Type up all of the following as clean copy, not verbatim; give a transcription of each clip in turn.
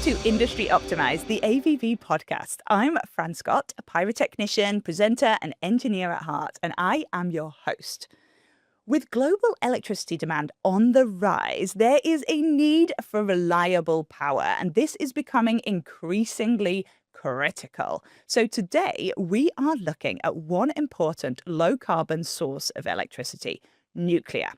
to Industry Optimized, the ABB podcast. I'm Fran Scott, a pyrotechnician, presenter, and engineer at heart, and I am your host. With global electricity demand on the rise, there is a need for reliable power, and this is becoming increasingly critical. So today, we are looking at one important low-carbon source of electricity, nuclear.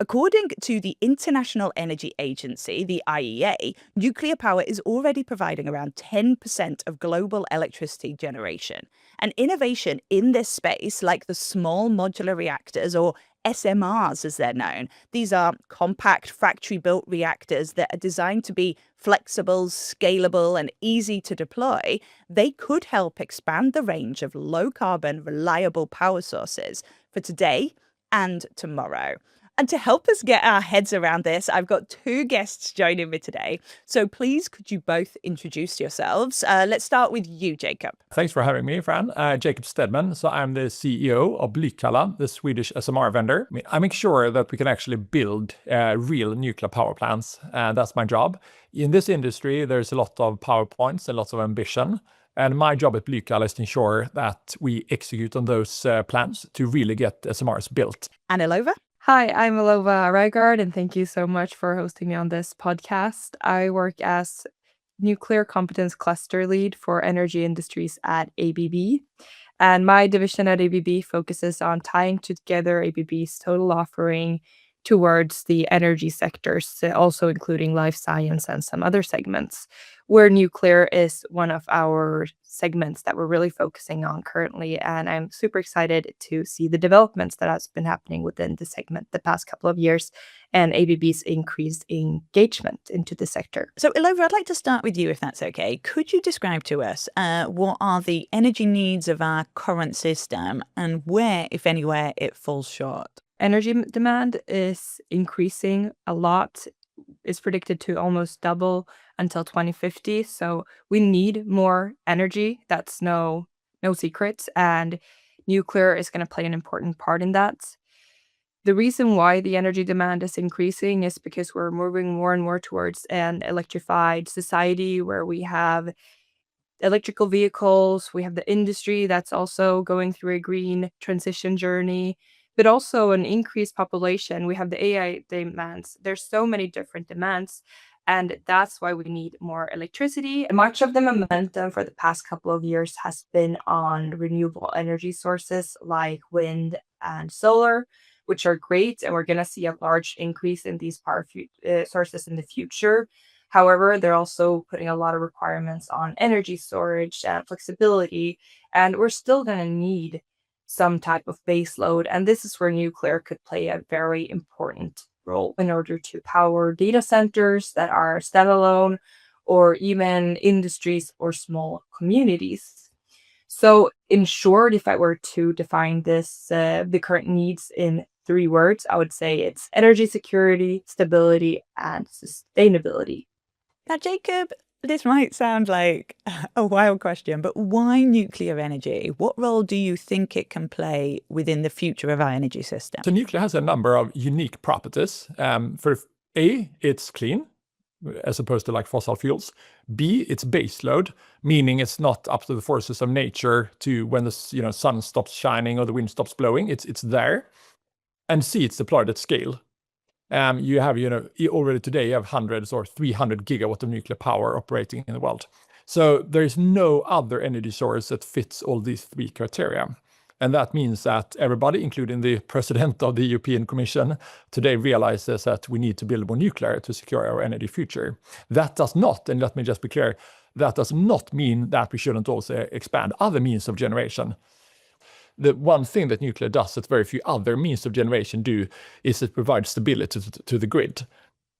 According to the International Energy Agency, the IEA, nuclear power is already providing around 10% of global electricity generation. And innovation in this space, like the small modular reactors, or SMRs as they're known, these are compact factory-built reactors that are designed to be flexible, scalable, and easy to deploy. They could help expand the range of low-carbon, reliable power sources for today and tomorrow. And to help us get our heads around this, I've got two guests joining me today. So please, could you both introduce yourselves? Let's start with you, Jacob. Thanks for having me, Fran. Jacob Stedman. So I'm the CEO of Blykalla, the Swedish SMR vendor. I make sure that we can actually build real nuclear power plants. That's my job. In this industry, there's a lot of PowerPoints and lots of ambition. And my job at Blykalla is to ensure that we execute on those plans to really get SMRs built. And Ilova? Hi, I'm Ilova Rygard, and thank you so much for hosting me on this podcast. I work as Nuclear Competence Cluster Lead for Energy Industries at ABB. And my division at ABB focuses on tying together ABB's total offering towards the energy sectors, also including life science and some other segments, where nuclear is one of our segments that we're really focusing on currently. And I'm super excited to see the developments that has been happening within the segment the past couple of years and ABB's increased engagement into the sector. So Ilova, I'd like to start with you, if that's okay. Could you describe to us what are the energy needs of our current system and where, if anywhere, it falls short? Energy demand is increasing a lot. It's predicted to almost double until 2050. So we need more energy. That's no secret. And nuclear is going to play an important part in that. The reason why the energy demand is increasing is because we're moving more and more towards an electrified society where we have electrical vehicles, we have the industry that's also going through a green transition journey, but also an increased population. We have the AI demands. There's so many different demands, and that's why we need more electricity. Much of the momentum for the past couple of years has been on renewable energy sources like wind and solar, which are great, and we're going to see a large increase in these power sources in the future. However, they're also putting a lot of requirements on energy storage and flexibility, and we're still going to need some type of base load. And this is where nuclear could play a very important role in order to power data centers that are standalone or even industries or small communities. So in short, if I were to define this, the current needs in 3 words, I would say it's energy security, stability, and sustainability. Now, Jacob, this might sound like a wild question, but why nuclear energy? What role do you think it can play within the future of our energy system? So nuclear has a number of unique properties. For A, it's clean, as opposed to like fossil fuels. B, it's baseload, meaning it's not up to the forces of nature to when the sun stops shining or the wind stops blowing. It's there. And C, it's deployed at scale. You have, already today you have hundreds or 300 gigawatt of nuclear power operating in the world. So there is no other energy source that fits all these 3 criteria. And that means that everybody, including the president of the European Commission, today realizes that we need to build more nuclear to secure our energy future. That does not, and let me just be clear, that does not mean that we shouldn't also expand other means of generation. The one thing that nuclear does that very few other means of generation do is it provides stability to the grid.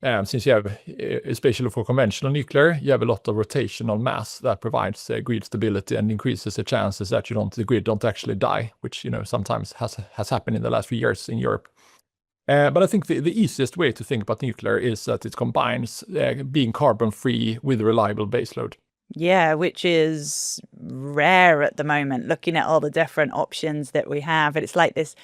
Since you have, especially for conventional nuclear, you have a lot of rotational mass that provides grid stability and increases the chances that the grid don't actually die, which sometimes has happened in the last few years in Europe. But I think the easiest way to think about nuclear is that it combines being carbon-free with a reliable baseload. Yeah, which is rare at the moment, looking at all the different options that we have. And it's like this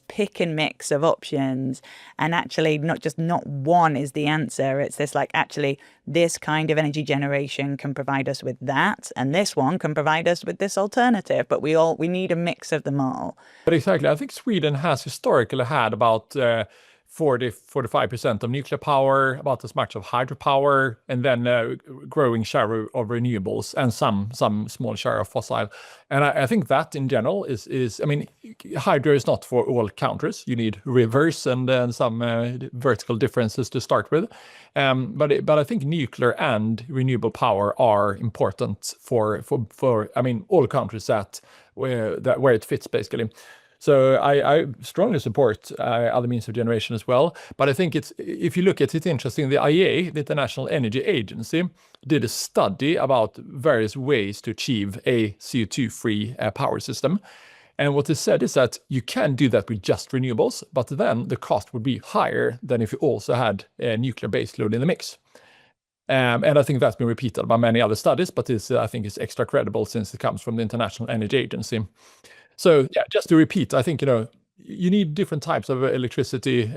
pick and mix of options. And actually not one is the answer. It's this like actually this kind of energy generation can provide us with that. And this one can provide us with this alternative. But we need a mix of them all. But exactly, I think Sweden has historically had about 45% of nuclear power, about as much of hydropower, and then growing share of renewables and some small share of fossil. And I think that in general is I mean, hydro is not for all countries. You need rivers and some vertical differences to start with. But I think nuclear and renewable power are important for I mean all countries where it fits basically. So I strongly support other means of generation as well. But I think if you look at it, interesting, the IEA, the International Energy Agency, did a study about various ways to achieve a CO2-free power system. And what they said is that you can do that with just renewables, but then the cost would be higher than if you also had a nuclear base load in the mix. And I think that's been repeated by many other studies, but I think it's extra credible since it comes from the International Energy Agency. So yeah, just to repeat, I think, you need different types of electricity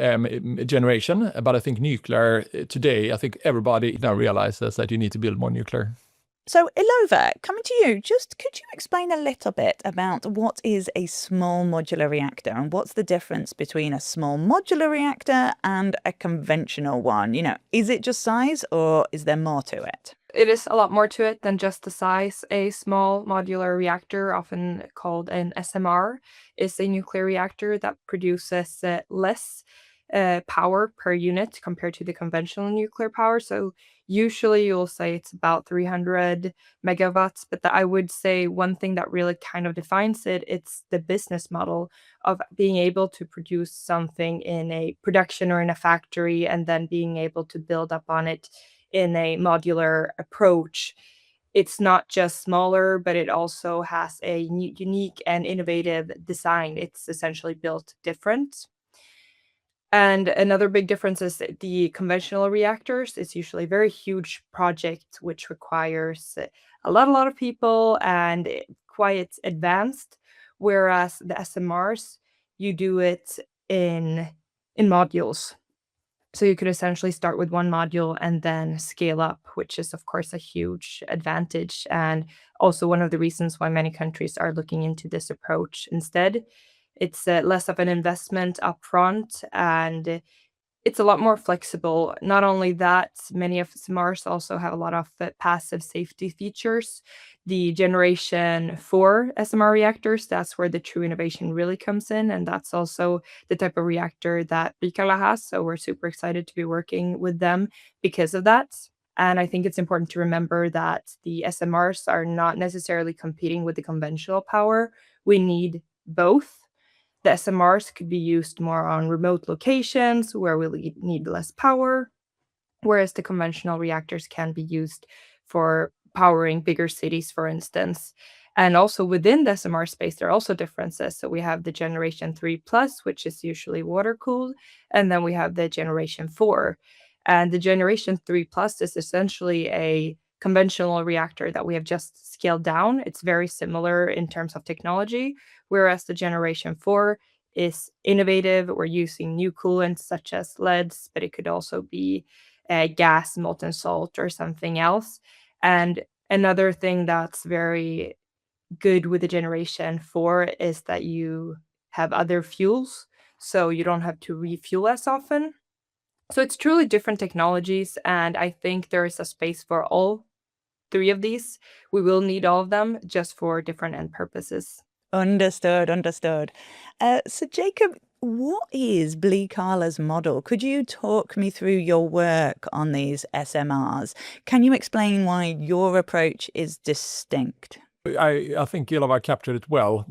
generation, but I think nuclear today, I think everybody now realizes that you need to build more nuclear. So Ilova, coming to you, just could you explain a little bit about what is a small modular reactor and what's the difference between a small modular reactor and a conventional one? Is it just size or is there more to it? It is a lot more to it than just the size. A small modular reactor, often called an SMR, is a nuclear reactor that produces less power per unit compared to the conventional nuclear power. So usually you'll say it's about 300 megawatts, but I would say one thing that really kind of defines it's the business model of being able to produce something in a production or in a factory and then being able to build up on it in a modular approach. It's not just smaller, but it also has a unique and innovative design. It's essentially built different. And another big difference is that the conventional reactors is usually a very huge project, which requires a lot of people and quite advanced. Whereas the SMRs, you do it in modules. So you could essentially start with one module and then scale up, which is, of course, a huge advantage. And also one of the reasons why many countries are looking into this approach instead. It's less of an investment upfront, and it's a lot more flexible. Not only that, many of SMRs also have a lot of passive safety features. The generation 4 SMR reactors, that's where the true innovation really comes in. And that's also the type of reactor that Blikaala has. So we're super excited to be working with them because of that. And I think it's important to remember that the SMRs are not necessarily competing with the conventional power. We need both. The SMRs could be used more on remote locations where we need less power, whereas the conventional reactors can be used for powering bigger cities, for instance. And also within the SMR space, there are also differences. So we have the generation 3 plus, which is usually water cooled, and then we have the generation 4. And the generation 3 plus is essentially a conventional reactor that we have just scaled down. It's very similar in terms of technology, whereas the generation 4 is innovative. We're using new coolants such as LEDs, but it could also be gas, molten salt, or something else. And another thing that's very good with the generation 4 is that you have other fuels, so you don't have to refuel as often. So it's truly different technologies, and I think there is a space for all 3 of these. We will need all of them just for different end purposes. Understood. So Jacob, what is Blikaala's model? Could you talk me through your work on these SMRs? Can you explain why your approach is distinct? I think Ilova captured it well.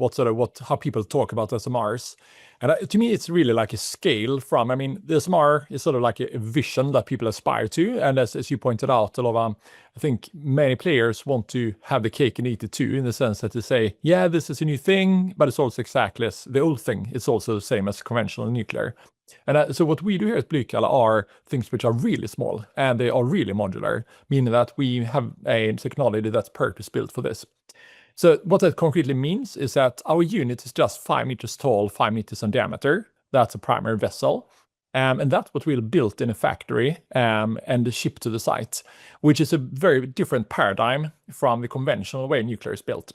How people talk about SMRs, and to me, it's really like a scale from. I mean, the SMR is sort of like a vision that people aspire to, and as you pointed out, Ilova, I think many players want to have the cake and eat it too, in the sense that they say, yeah, this is a new thing, but it's also exactly as the old thing. It's also the same as conventional nuclear. And so what we do here at Blykalla are things which are really small, and they are really modular, meaning that we have a technology that's purpose-built for this. So what that concretely means is that our unit is just 5 meters tall, 5 meters in diameter. That's a primary vessel. And that's what we'll build in a factory and ship to the site, which is a very different paradigm from the conventional way nuclear is built.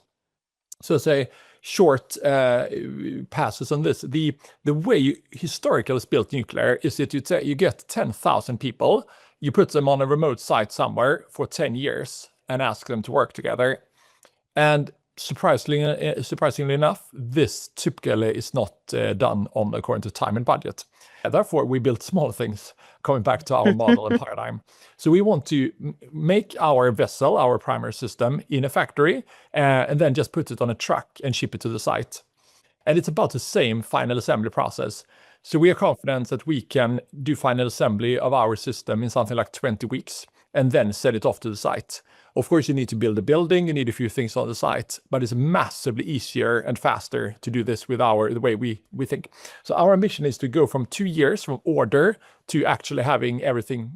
So say short passes on this. The way historically is built nuclear is that you get 10,000 people, you put them on a remote site somewhere for 10 years and ask them to work together. And surprisingly enough, this typically is not done according to time and budget. Therefore, we built small things, coming back to our model and paradigm. So we want to make our vessel, our primary system, in a factory, and then just put it on a truck and ship it to the site. And it's about the same final assembly process. So we are confident that we can do final assembly of our system in something like 20 weeks, and then send it off to the site. Of course, you need to build a building, you need a few things on the site, but it's massively easier and faster to do this with the way we think. So our ambition is to go from 2 years from order to actually having everything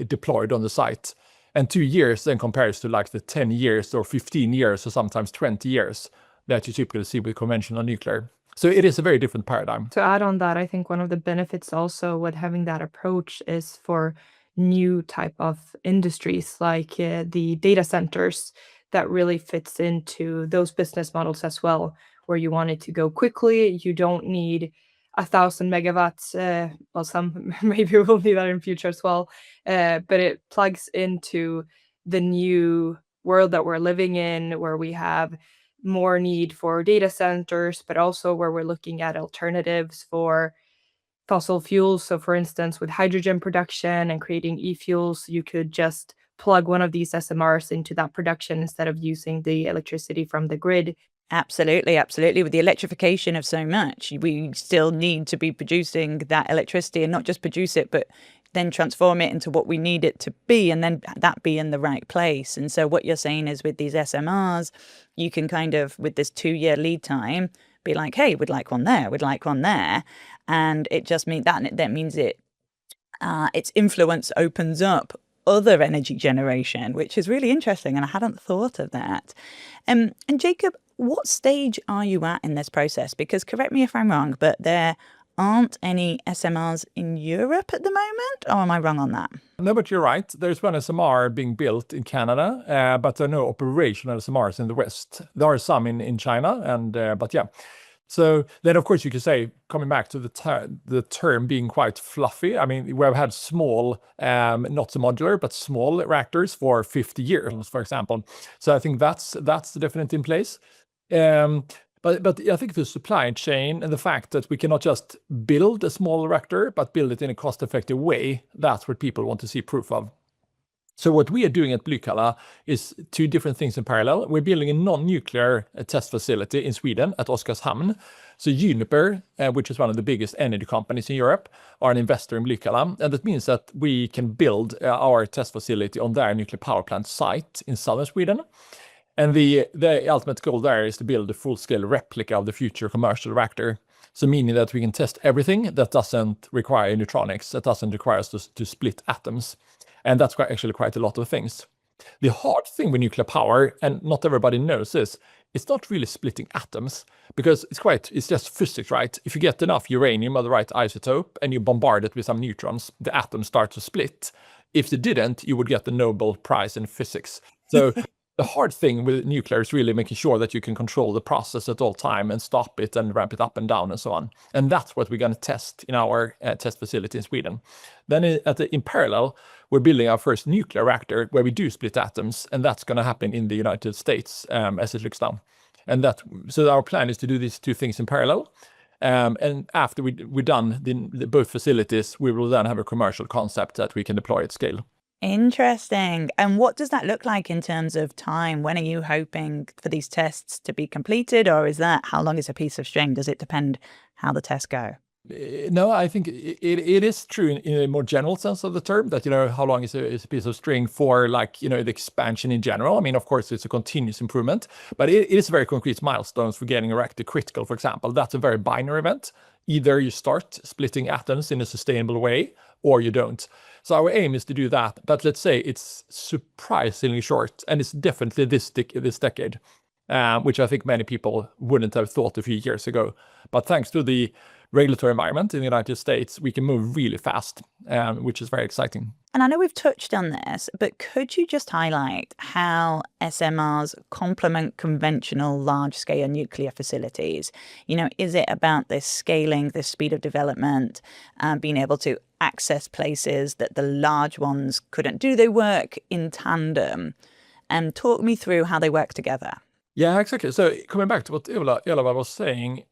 deployed on the site. And 2 years then compares to like the 10 years or 15 years or sometimes 20 years that you typically see with conventional nuclear. So it is a very different paradigm. To add on that, I think one of the benefits also with having that approach is for new type of industries like the data centers that really fits into those business models as well, where you want it to go quickly. You don't need 1,000 megawatts. Well, some maybe we'll need that in future as well. But it plugs into the new world that we're living in, where we have more need for data centers, but also where we're looking at alternatives for fossil fuels. So for instance, with hydrogen production and creating e-fuels, you could just plug one of these SMRs into that production instead of using the electricity from the grid. Absolutely, absolutely. With the electrification of so much, we still need to be producing that electricity, and not just produce it, but then transform it into what we need it to be, and then that be in the right place. And so what you're saying is with these SMRs, you can kind of, with this 2-year lead time, be like, hey, we'd like one there, we'd like one there. And it just means that means its influence opens up other energy generation, which is really interesting. And I hadn't thought of that. And Jacob, what stage are you at in this process? Because correct me if I'm wrong, but there aren't any SMRs in Europe at the moment, or am I wrong on that? No, but you're right. There's one SMR being built in Canada, but there are no operational SMRs in the West. There are some in China, but yeah. So then, of course, you could say, coming back to the term being quite fluffy, I mean, we've had small, not so modular, but small reactors for 50 years, for example. So I think that's definitely in place. But I think the supply chain and the fact that we cannot just build a small reactor, but build it in a cost-effective way, that's what people want to see proof of. So what we are doing at Blykalla is 2 different things in parallel. We're building a non-nuclear test facility in Sweden at Oskarshamn. So Uniper, which is one of the biggest energy companies in Europe, are an investor in Blykalla. And that means that we can build our test facility on their nuclear power plant site in southern Sweden. And the ultimate goal there is to build a full-scale replica of the future commercial reactor. So meaning that we can test everything that doesn't require neutronics, that doesn't require us to split atoms. And that's actually quite a lot of things. The hard thing with nuclear power, and not everybody knows this, it's not really splitting atoms, because it's just physics, right? If you get enough uranium of the right isotope and you bombard it with some neutrons, the atoms start to split. If they didn't, you would get the Nobel Prize in physics. So the hard thing with nuclear is really making sure that you can control the process at all time and stop it and ramp it up and down and so on. And that's what we're going to test in our test facility in Sweden. Then in parallel, we're building our first nuclear reactor where we do split atoms, and that's going to happen in the United States as it looks now. And so our plan is to do these 2 things in parallel. And after we're done both facilities, we will then have a commercial concept that we can deploy at scale. Interesting. And what does that look like in terms of time? When are you hoping for these tests to be completed, or is that how long is a piece of string? Does it depend how the tests go? No, I think it is true in a more general sense of the term that, how long is a piece of string for, like, the expansion in general. I mean, of course, it's a continuous improvement, but it is very concrete milestones for getting a reactor critical, for example. That's a very binary event. Either you start splitting atoms in a sustainable way or you don't. So our aim is to do that. But let's say it's surprisingly short, and it's definitely this decade, which I think many people wouldn't have thought a few years ago. But thanks to the regulatory environment in the United States, we can move really fast, which is very exciting. And I know we've touched on this, but could you just highlight how SMRs complement conventional large-scale nuclear facilities? Is it about this scaling, this speed of development, being able to access places that the large ones couldn't do? They work in tandem. And talk me through how they work together. Yeah, exactly. So coming back to what Ylva was saying,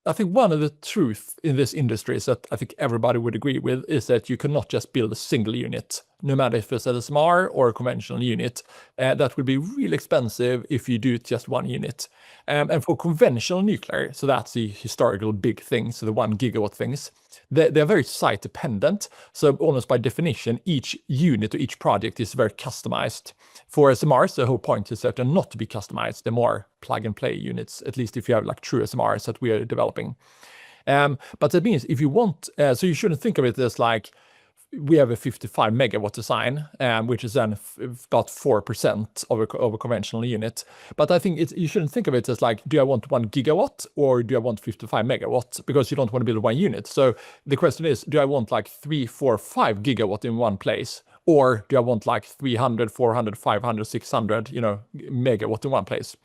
I think one of the truths in this industry is that I think everybody would agree with is that you cannot just build a single unit, no matter if it's an SMR or a conventional unit. That would be really expensive if you do just one unit. And for conventional nuclear, so that's the historical big things, so the 1 gigawatt things, they're very site dependent. So almost by definition, each unit or each project is very customized. For SMRs, the whole point is that they're not to be customized. They're more plug and play units, at least if you have like true SMRs that we are developing. But that means if you want, so you shouldn't think of it as like, we have a 55 megawatt design, which is then about 4% of a conventional unit. But I think you shouldn't think of it as like, do I want 1 gigawatt or do I want 55 megawatts? Because you don't want to build one unit. So the question is, do I want like 3, 4, 5 gigawatt in one place? Or do I want like 300, 400, 500, 600, megawatt in one place?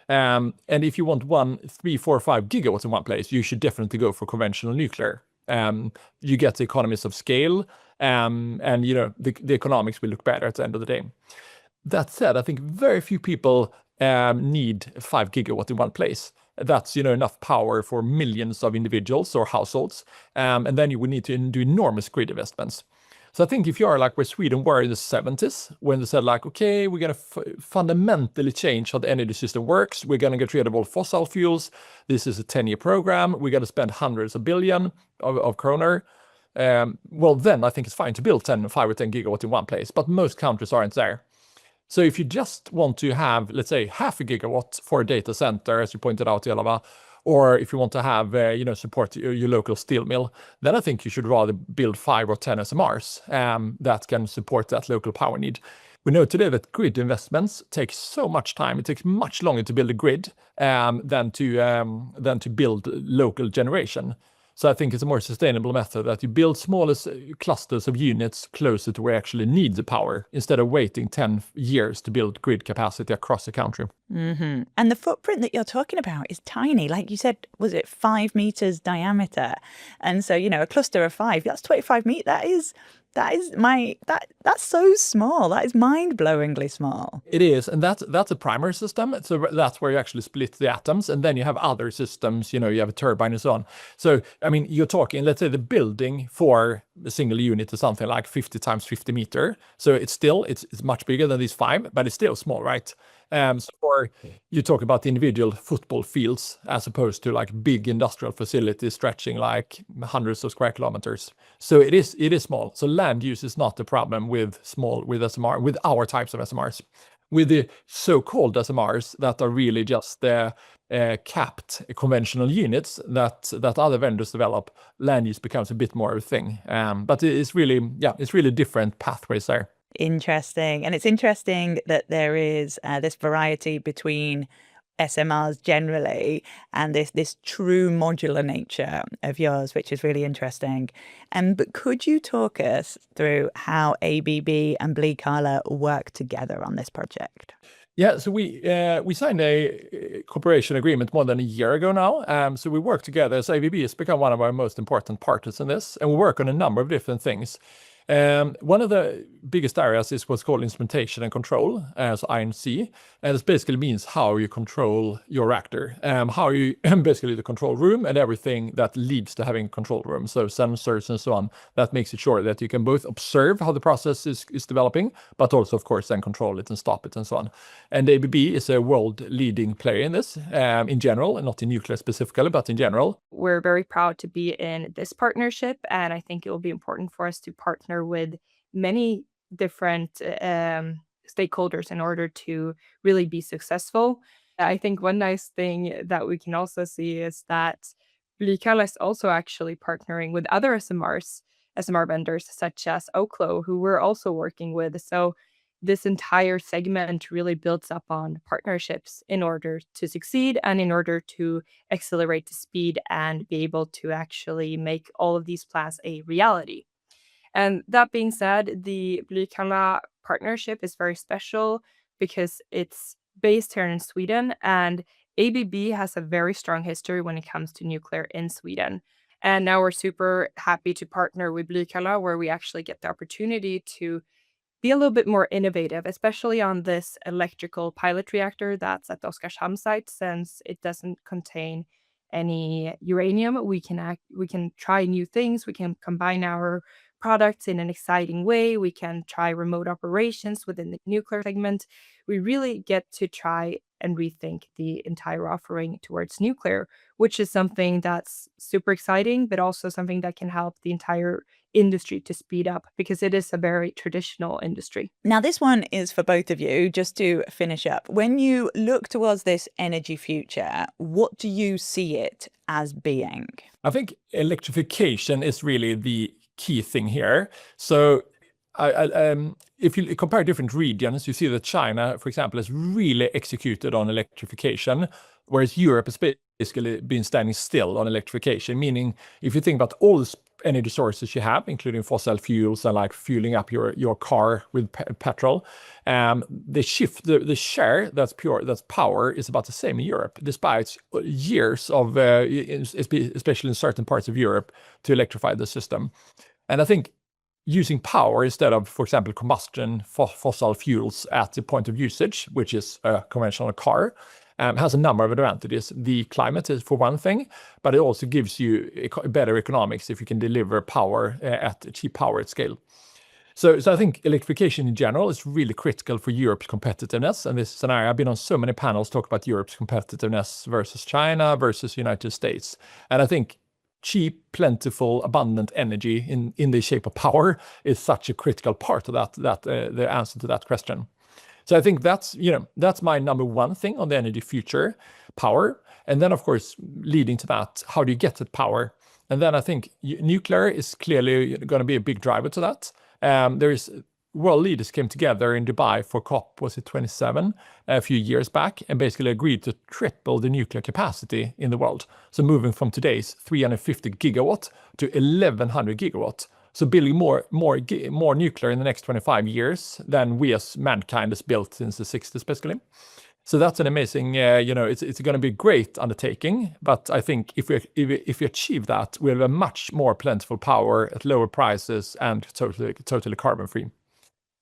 And if you want 3, 4, 5 gigawatts in one place, you should definitely go for conventional nuclear. You get the economies of scale, and the economics will look better at the end of the day. That said, I think very few people need 5 gigawatt in one place. That's enough power for millions of individuals or households, and then you would need to do enormous grid investments. So I think if you are like where Sweden were in the 70s, when they said like, okay, we're going to fundamentally change how the energy system works. We're going to get rid of all fossil fuels. This is a 10-year program. We're going to spend hundreds of billion of kroner. Well, then I think it's fine to build 5 or 10 gigawatt in one place, but most countries aren't there. So if you just want to have, let's say, half a gigawatt for a data center, as you pointed out, Ylva, or if you want to have, support your local steel mill, then I think you should rather build 5 or 10 SMRs that can support that local power need. We know today that grid investments take so much time. It takes much longer to build a grid than to build local generation. So I think it's a more sustainable method that you build smaller clusters of units closer to where you actually need the power instead of waiting 10 years to build grid capacity across the country. Mm-hmm. And the footprint that you're talking about is tiny. Like you said, was it 5 meters diameter? And so, a cluster of 5, that's 25 meters. That's so small. That is mind-blowingly small. It is, and that's a primary system. So that's where you actually split the atoms, and then you have other systems. You have a turbine and so on. So I mean, you're talking, let's say, the building for a single unit is something like 50 times 50 meter. So it's much bigger than these 5, but it's still small, right? Or you talk about the individual football fields as opposed to like big industrial facilities stretching like hundreds of square kilometers. So it is small. So land use is not the problem with SMR, with our types of SMRs. With the so-called SMRs that are really just capped conventional units that other vendors develop, land use becomes a bit more of a thing. But it's really different pathways there. Interesting. And it's interesting that there is this variety between SMRs generally and this true modular nature of yours, which is really interesting. But could you talk us through how ABB and Blikaala work together on this project? Yeah, so we signed a cooperation agreement more than a year ago now. So we work together. So ABB has become one of our most important partners in this, and we work on a number of different things. One of the biggest areas is what's called instrumentation and control, so I&C, and it basically means how you control your reactor, how you basically the control room and everything that leads to having a control room, so sensors and so on. That makes it sure that you can both observe how the process is developing, but also, of course, then control it and stop it and so on. And ABB is a world-leading player in this, in general, and not in nuclear specifically, but in general. We're very proud to be in this partnership, and I think it will be important for us to partner with many different stakeholders in order to really be successful. I think one nice thing that we can also see is that Blykalla is also actually partnering with other SMR vendors such as Oklo, who we're also working with. So this entire segment really builds up on partnerships in order to succeed and in order to accelerate the speed and be able to actually make all of these plans a reality. And that being said, the Blykalla partnership is very special because it's based here in Sweden, and ABB has a very strong history when it comes to nuclear in Sweden. And now we're super happy to partner with Blykalla, where we actually get the opportunity to be a little bit more innovative, especially on this electrical pilot reactor that's at the Oskarshamn site, since it doesn't contain any uranium. We can try new things. We can combine our products in an exciting way. We can try remote operations within the nuclear segment. We really get to try and rethink the entire offering towards nuclear, which is something that's super exciting, but also something that can help the entire industry to speed up because it is a very traditional industry. Now, this one is for both of you, just to finish up. When you look towards this energy future, what do you see it as being? I think electrification is really the key thing here. So if you compare different regions, you see that China, for example, has really executed on electrification, whereas Europe has basically been standing still on electrification, meaning if you think about all the energy sources you have, including fossil fuels and like fueling up your car with petrol, the share that's power is about the same in Europe, despite years of, especially in certain parts of Europe, to electrify the system. And I think using power instead of, for example, combustion fossil fuels at the point of usage, which is a conventional car, has a number of advantages. The climate is for one thing, but it also gives you better economics if you can deliver power at cheap power at scale. So I think electrification in general is really critical for Europe's competitiveness. And this scenario, I've been on so many panels talk about Europe's competitiveness versus China versus United States. And I think cheap, plentiful, abundant energy in the shape of power is such a critical part of that the answer to that question. So I think that's my number one thing on the energy future, power. And then, of course, leading to that, how do you get that power? And then I think nuclear is clearly going to be a big driver to that. World leaders came together in Dubai for COP, was it 27, a few years back, and basically agreed to triple the nuclear capacity in the world. So moving from today's 350 gigawatt to 1,100 gigawatt. So building more nuclear in the next 25 years than we as mankind has built since the 60s, basically. So that's an amazing, it's going to be a great undertaking. But I think if we achieve that, we'll have a much more plentiful power at lower prices and totally carbon free.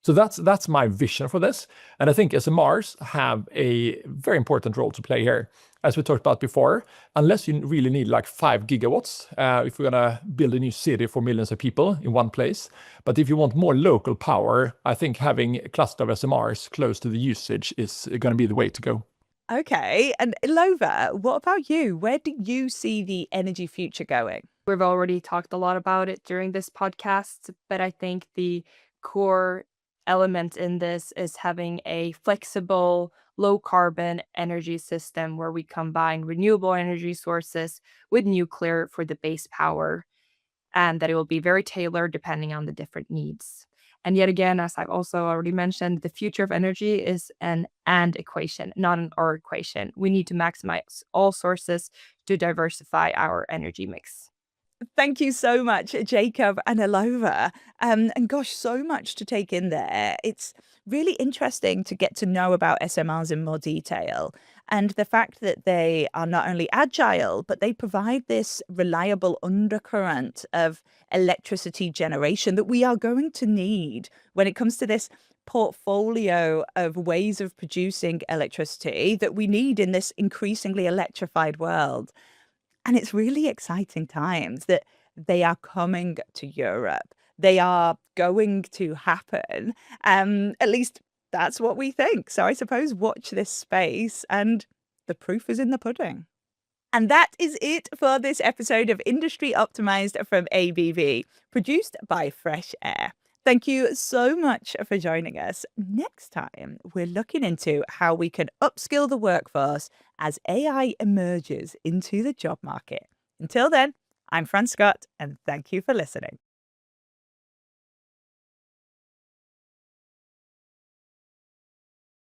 So that's my vision for this. And I think SMRs have a very important role to play here. As we talked about before, unless you really need like 5 gigawatts, if we're going to build a new city for millions of people in one place. But if you want more local power, I think having a cluster of SMRs close to the usage is going to be the way to go. Okay. And Ilova, what about you? Where do you see the energy future going? We've already talked a lot about it during this podcast, but I think the core element in this is having a flexible, low carbon energy system where we combine renewable energy sources with nuclear for the base power, and that it will be very tailored depending on the different needs. And yet again, as I've also already mentioned, the future of energy is an and equation, not an or equation. We need to maximize all sources to diversify our energy mix. Thank you so much, Jacob and Ilova. And gosh, so much to take in there. It's really interesting to get to know about SMRs in more detail. And the fact that they are not only agile, but they provide this reliable undercurrent of electricity generation that we are going to need when it comes to this portfolio of ways of producing electricity that we need in this increasingly electrified world. And it's really exciting times that they are coming to Europe. They are going to happen. At least that's what we think. So I suppose watch this space, and the proof is in the pudding. And that is it for this episode of Industry Optimized from ABB, produced by Fresh Air. Thank you so much for joining us. Next time, we're looking into how we can upskill the workforce as AI emerges into the job market. Until then, I'm Fran Scott, and thank you for listening.